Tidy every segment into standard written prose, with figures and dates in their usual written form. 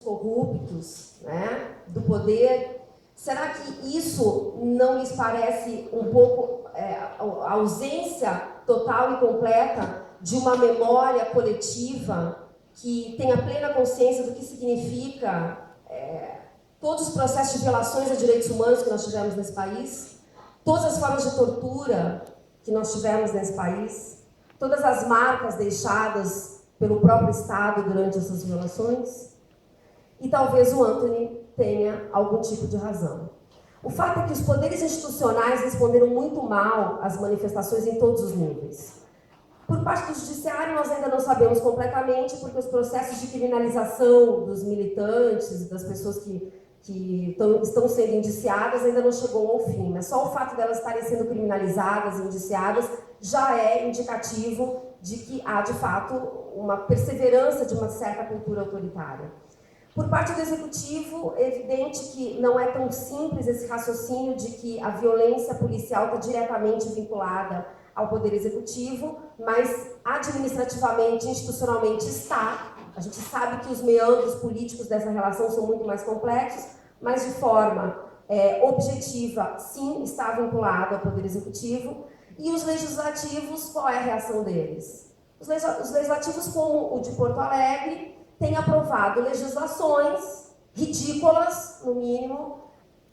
corruptos, né, do poder, será que isso não lhes parece um pouco a ausência total e completa de uma memória coletiva que tenha plena consciência do que significa todos os processos de violações a direitos humanos que nós tivemos nesse país, todas as formas de tortura que nós tivemos nesse país, todas as marcas deixadas pelo próprio Estado durante essas violações? E talvez o Anthony tenha algum tipo de razão. O fato é que os poderes institucionais responderam muito mal às manifestações em todos os níveis. Por parte do judiciário, nós ainda não sabemos completamente, porque os processos de criminalização dos militantes, das pessoas que estão sendo indiciadas, ainda não chegou ao fim. Mas só o fato delas estarem sendo criminalizadas e indiciadas já é indicativo de que há, de fato, uma perseverança de uma certa cultura autoritária. Por parte do Executivo, é evidente que não é tão simples esse raciocínio de que a violência policial está diretamente vinculada ao Poder Executivo, mas administrativamente, institucionalmente está. A gente sabe que os meandros políticos dessa relação são muito mais complexos, mas de forma objetiva, sim, está vinculado ao Poder Executivo. E os legislativos, qual é a reação deles? Os legislativos, como o de Porto Alegre, têm aprovado legislações ridículas, no mínimo,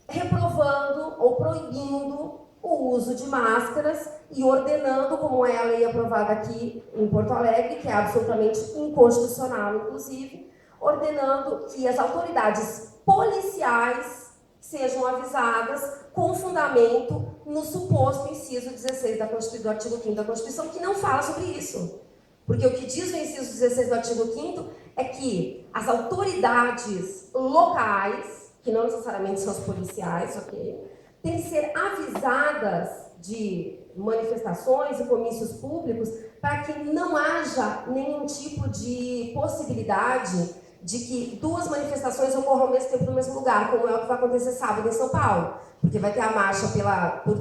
reprovando ou proibindo o uso de máscaras e ordenando, como é a lei aprovada aqui em Porto Alegre, que é absolutamente inconstitucional, inclusive, ordenando que as autoridades policiais sejam avisadas com fundamento no suposto inciso 16 do artigo 5º da Constituição, que não fala sobre isso. Porque o que diz o inciso 16 do artigo 5º é que as autoridades locais, que não necessariamente são as policiais, ok, têm que ser avisadas de manifestações e comícios públicos para que não haja nenhum tipo de possibilidade de que duas manifestações ocorram ao mesmo tempo no mesmo lugar, como é o que vai acontecer sábado em São Paulo. Porque vai ter a marcha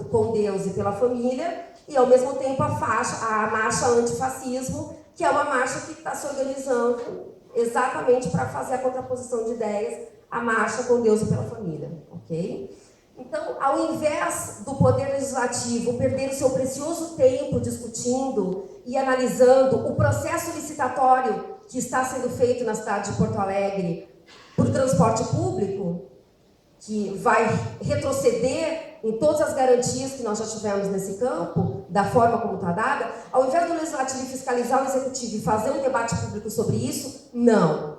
com Deus e pela família, e ao mesmo tempo a marcha antifascismo, que é uma marcha que está se organizando exatamente para fazer a contraposição de ideias à marcha com Deus e pela família, ok? Então, ao invés do Poder Legislativo perder o seu precioso tempo discutindo e analisando o processo licitatório que está sendo feito na cidade de Porto Alegre por transporte público, que vai retroceder em todas as garantias que nós já tivemos nesse campo, da forma como está dada, ao invés do Legislativo fiscalizar o Executivo e fazer um debate público sobre isso, não.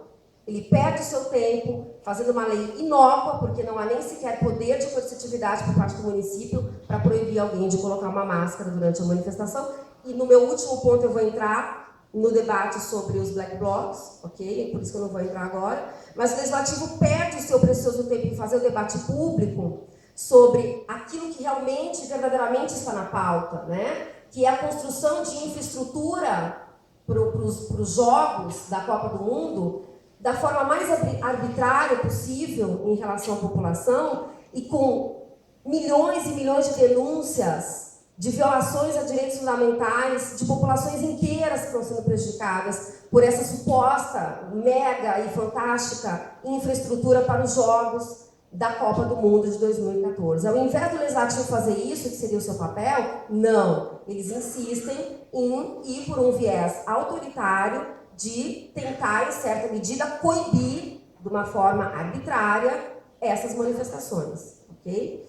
Ele perde o seu tempo fazendo uma lei inócua, porque não há nem sequer poder de coercitividade por parte do município para proibir alguém de colocar uma máscara durante a manifestação. E no meu último ponto eu vou entrar no debate sobre os black blocs, ok? Por isso que eu não vou entrar agora. Mas o Legislativo perde o seu precioso tempo em fazer o debate público sobre aquilo que realmente, verdadeiramente está na pauta, né? Que é a construção de infraestrutura para os Jogos da Copa do Mundo, da forma mais arbitrária possível em relação à população e com milhões e milhões de denúncias de violações a direitos fundamentais de populações inteiras que estão sendo prejudicadas por essa suposta mega e fantástica infraestrutura para os Jogos da Copa do Mundo de 2014. Ao invés do Legislativo fazer isso, que seria o seu papel, não. Eles insistem em ir por um viés autoritário de tentar, em certa medida, coibir, de uma forma arbitrária, essas manifestações, ok?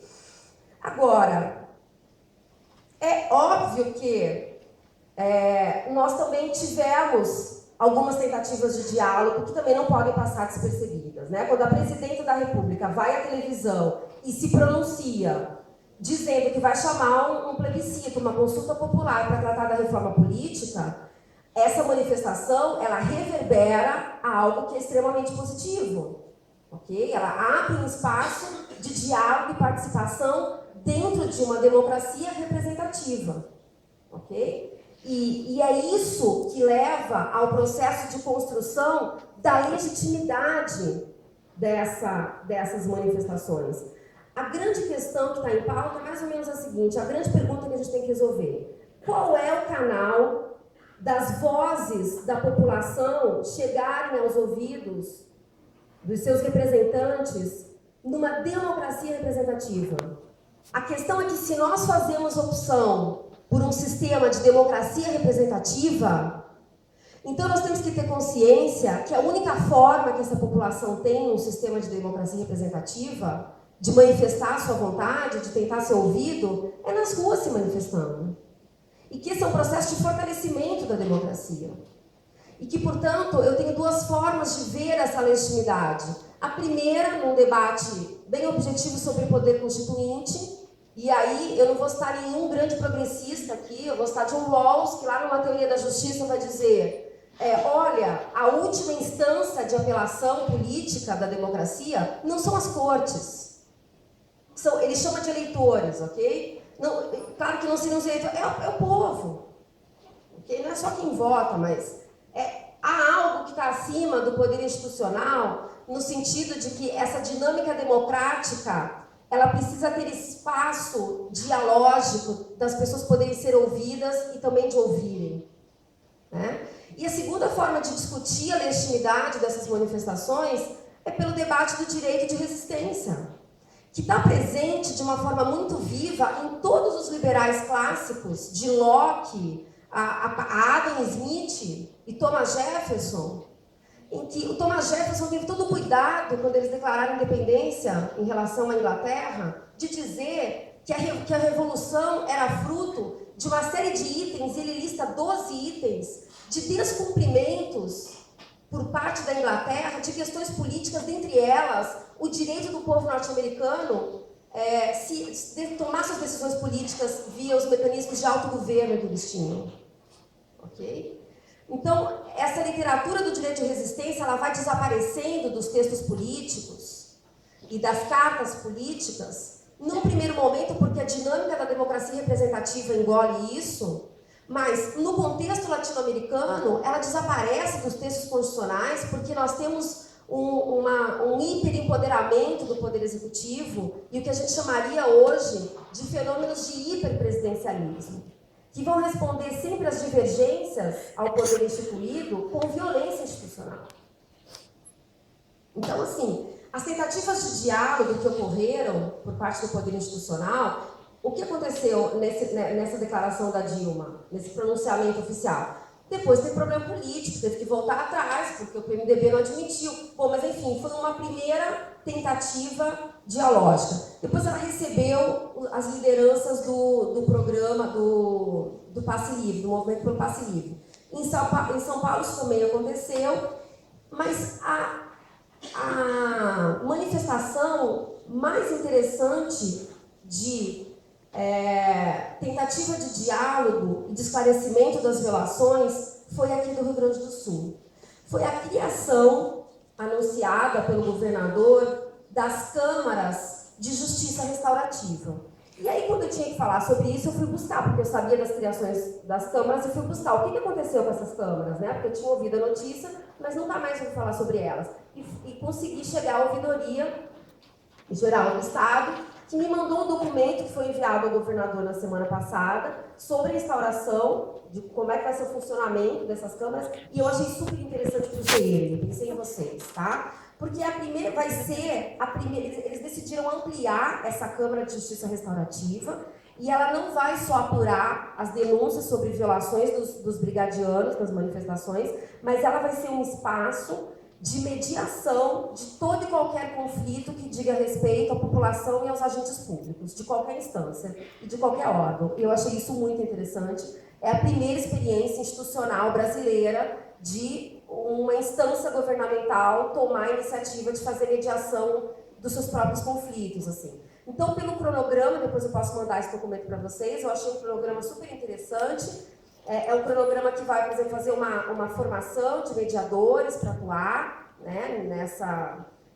Agora, é óbvio que nós também tivemos algumas tentativas de diálogo que também não podem passar despercebidas, né? Quando a Presidenta da República vai à televisão e se pronuncia dizendo que vai chamar um plebiscito, uma consulta popular para tratar da reforma política, essa manifestação, ela reverbera a algo que é extremamente positivo, ok? Ela abre um espaço de diálogo e participação dentro de uma democracia representativa, ok? E é isso que leva ao processo de construção da legitimidade dessas manifestações. A grande questão que está em pauta é mais ou menos a seguinte, a grande pergunta que a gente tem que resolver: qual é o canal das vozes da população chegarem aos ouvidos dos seus representantes numa democracia representativa. A questão é que se nós fazemos opção por um sistema de democracia representativa, então nós temos que ter consciência que a única forma que essa população tem um sistema de democracia representativa, de manifestar a sua vontade, de tentar ser ouvido, é nas ruas se manifestando. E que esse é um processo de fortalecimento da democracia. E que, portanto, eu tenho duas formas de ver essa legitimidade. A primeira, num debate bem objetivo sobre poder constituinte, e aí eu não vou citar nenhum grande progressista aqui, eu vou citar John Rawls, que lá numa teoria da justiça vai dizer, olha, a última instância de apelação política da democracia não são as cortes. Ele chama de eleitores, ok? Não, claro que não seriam os eleitores, é o povo. Okay? Não é só quem vota, mas há algo que está acima do poder institucional, no sentido de que essa dinâmica democrática ela precisa ter espaço dialógico das pessoas poderem ser ouvidas e também de ouvirem. Né? E a segunda forma de discutir a legitimidade dessas manifestações é pelo debate do direito de resistência, que está presente de uma forma muito viva em todos os liberais clássicos, de Locke, a Adam Smith e Thomas Jefferson, em que o Thomas Jefferson teve todo o cuidado, quando eles declararam a independência em relação à Inglaterra, de dizer que a Revolução era fruto de uma série de itens, e ele lista 12 itens de descumprimentos por parte da Inglaterra de questões políticas, dentre elas o direito do povo norte-americano se tomar suas decisões políticas via os mecanismos de autogoverno que eles tinham. Ok? Então, essa literatura do direito de resistência ela vai desaparecendo dos textos políticos e das cartas políticas, num primeiro momento, porque a dinâmica da democracia representativa engole isso, mas no contexto latino-americano, ela desaparece dos textos constitucionais, porque nós temos um hiperempoderamento do poder executivo e o que a gente chamaria hoje de fenômenos de hiperpresidencialismo, que vão responder sempre às divergências ao poder instituído com violência institucional. Então, assim, as tentativas de diálogo que ocorreram por parte do poder institucional, o que aconteceu nessa declaração da Dilma, nesse pronunciamento oficial? Depois teve problema político, teve que voltar atrás, porque o PMDB não admitiu. Bom, mas enfim, foi uma primeira tentativa dialógica. Depois ela recebeu as lideranças do programa do Passe Livre, do movimento pelo Passe Livre. Em São Paulo isso também aconteceu, mas a manifestação mais interessante de tentativa de diálogo e de esclarecimento das violações foi aqui do Rio Grande do Sul. Foi a criação, anunciada pelo governador, das câmaras de justiça restaurativa. E aí, quando eu tinha que falar sobre isso, eu fui buscar, porque eu sabia das criações das câmaras, e fui buscar o que aconteceu com essas câmaras, né? Porque eu tinha ouvido a notícia, mas nunca mais ouvi falar sobre elas. E consegui chegar à ouvidoria geral do Estado, que me mandou um documento que foi enviado ao governador na semana passada sobre a instauração, de como é que vai ser o funcionamento dessas câmaras, e eu achei super interessante para o CERN, pensei em vocês, tá? Porque eles decidiram ampliar essa Câmara de Justiça Restaurativa, e ela não vai só apurar as denúncias sobre violações dos brigadianos, das manifestações, mas ela vai ser um espaço de mediação de todo e qualquer conflito que diga respeito à população e aos agentes públicos, de qualquer instância e de qualquer órgão. Eu achei isso muito interessante. É a primeira experiência institucional brasileira de uma instância governamental tomar a iniciativa de fazer mediação dos seus próprios conflitos, assim. Então, pelo cronograma, depois eu posso mandar esse documento para vocês, eu achei um cronograma super interessante. É um cronograma que vai, por exemplo, fazer uma formação de mediadores para atuar, né,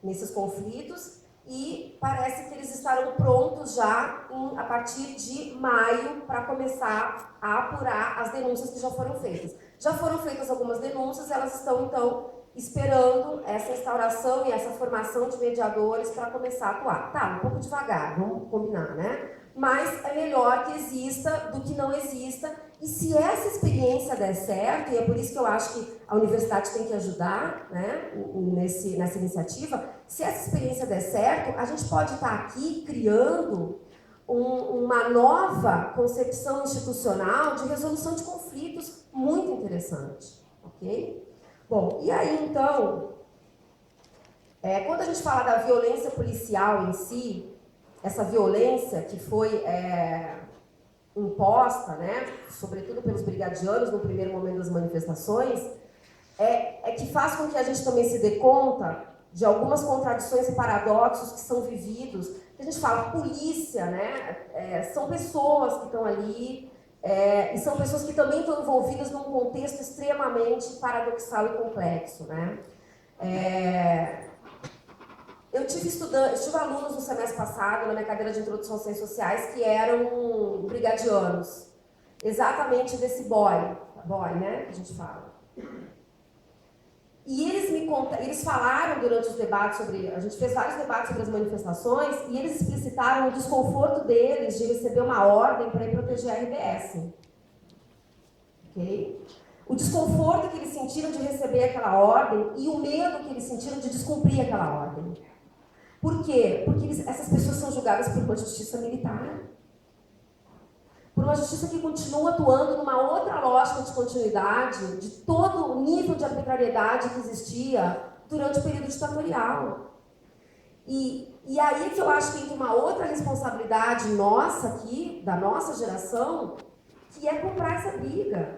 nesses conflitos, e parece que eles estarão prontos já a partir de maio para começar a apurar as denúncias que já foram feitas. Já foram feitas algumas denúncias, elas estão, então, esperando essa instauração e essa formação de mediadores para começar a atuar. Tá, um pouco devagar, vamos combinar, né? mas é melhor que exista do que não exista. E se essa experiência der certo, e é por isso que eu acho que a universidade tem que ajudar, né, nessa iniciativa, se essa experiência der certo, a gente pode estar aqui criando uma nova concepção institucional de resolução de conflitos muito interessante, ok? Bom, e aí então, quando a gente fala da violência policial em si, essa violência que foi imposta, né, sobretudo pelos brigadianos no primeiro momento das manifestações, é que faz com que a gente também se dê conta de algumas contradições e paradoxos que são vividos. A gente fala polícia, né, são pessoas que estão ali, e são pessoas que também estão envolvidas num contexto extremamente paradoxal e complexo, né. Eu tive alunos no semestre passado, na minha cadeira de Introdução às Ciências Sociais, que eram brigadianos, exatamente desse boy, né, que a gente fala. E eles falaram durante os debates a gente fez vários debates sobre as manifestações, e eles explicitaram o desconforto deles de receber uma ordem para ir proteger a RBS. Ok? O desconforto que eles sentiram de receber aquela ordem e o medo que eles sentiram de descumprir aquela ordem. Por quê? Porque essas pessoas são julgadas por uma justiça militar. Por uma justiça que continua atuando numa outra lógica de continuidade de todo o nível de arbitrariedade que existia durante o período ditatorial. E aí é que eu acho que tem uma outra responsabilidade nossa aqui, da nossa geração, que é comprar essa briga.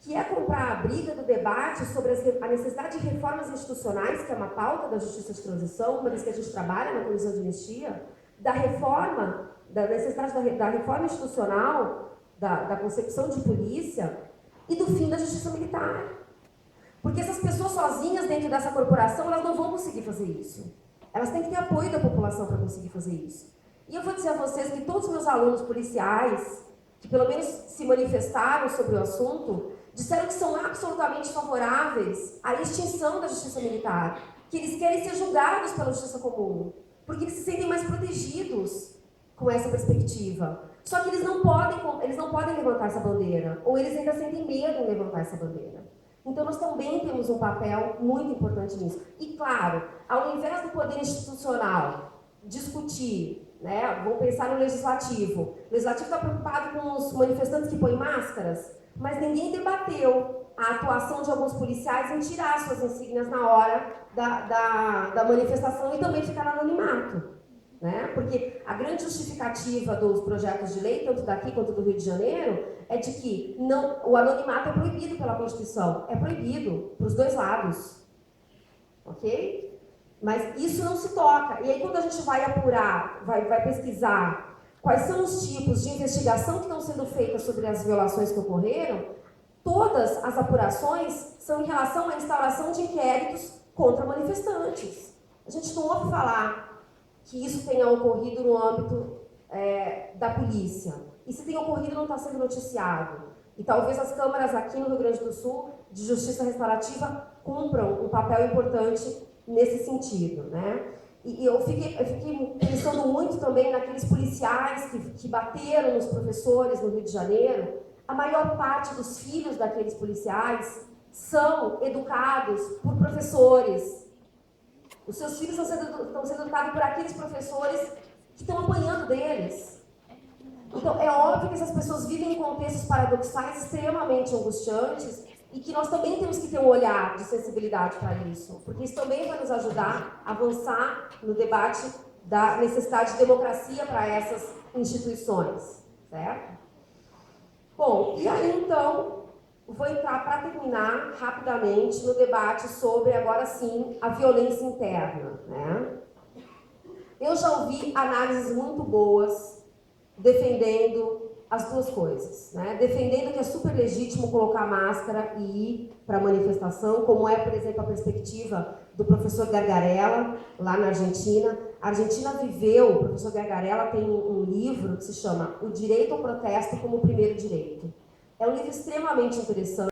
Que é comprar a briga do debate sobre a necessidade de reformas institucionais, que é uma pauta da justiça de transição, uma vez que a gente trabalha na comissão de anistia, da necessidade da reforma institucional, da concepção de polícia e do fim da justiça militar. Porque essas pessoas sozinhas dentro dessa corporação, elas não vão conseguir fazer isso. Elas têm que ter apoio da população para conseguir fazer isso. E eu vou dizer a vocês que todos os meus alunos policiais, que pelo menos se manifestaram sobre o assunto, disseram que são absolutamente favoráveis à extinção da justiça militar, que eles querem ser julgados pela justiça comum, porque eles se sentem mais protegidos com essa perspectiva. Só que eles não podem levantar essa bandeira, ou eles ainda sentem medo em levantar essa bandeira. Então nós também temos um papel muito importante nisso. E claro, ao invés do poder institucional discutir, né, vamos pensar no legislativo. O legislativo está preocupado com os manifestantes que põem máscaras, mas ninguém debateu a atuação de alguns policiais em tirar suas insígnias na hora da manifestação e também ficar no anonimato. Né? Porque a grande justificativa dos projetos de lei, tanto daqui quanto do Rio de Janeiro, é de que o anonimato é proibido pela Constituição. É proibido para os dois lados. Ok? Mas isso não se toca. E aí quando a gente vai apurar, vai pesquisar quais são os tipos de investigação que estão sendo feitas sobre as violações que ocorreram, todas as apurações são em relação à instauração de inquéritos contra manifestantes. A gente não ouve falar que isso tenha ocorrido no âmbito da polícia. E se tem ocorrido, não está sendo noticiado. E talvez as câmaras aqui no Rio Grande do Sul, de justiça restaurativa, cumpram um papel importante nesse sentido, né? E eu fiquei pensando muito também naqueles policiais que bateram nos professores no Rio de Janeiro. A maior parte dos filhos daqueles policiais são educados por professores. Os seus filhos estão sendo educados por aqueles professores que estão apanhando deles. Então, é óbvio que essas pessoas vivem em contextos paradoxais extremamente angustiantes e que nós também temos que ter um olhar de sensibilidade para isso, porque isso também vai nos ajudar a avançar no debate da necessidade de democracia para essas instituições, certo? Bom, e aí então, vou entrar para terminar rapidamente no debate sobre, agora sim, a violência interna, né? Eu já ouvi análises muito boas defendendo as duas coisas, né? Defendendo que é super legítimo colocar máscara e ir para a manifestação, como é, por exemplo, a perspectiva do professor Gargarella, lá na Argentina. A Argentina viveu, o professor Gargarella tem um livro que se chama O Direito ao Protesto como Primeiro Direito. É um livro extremamente interessante.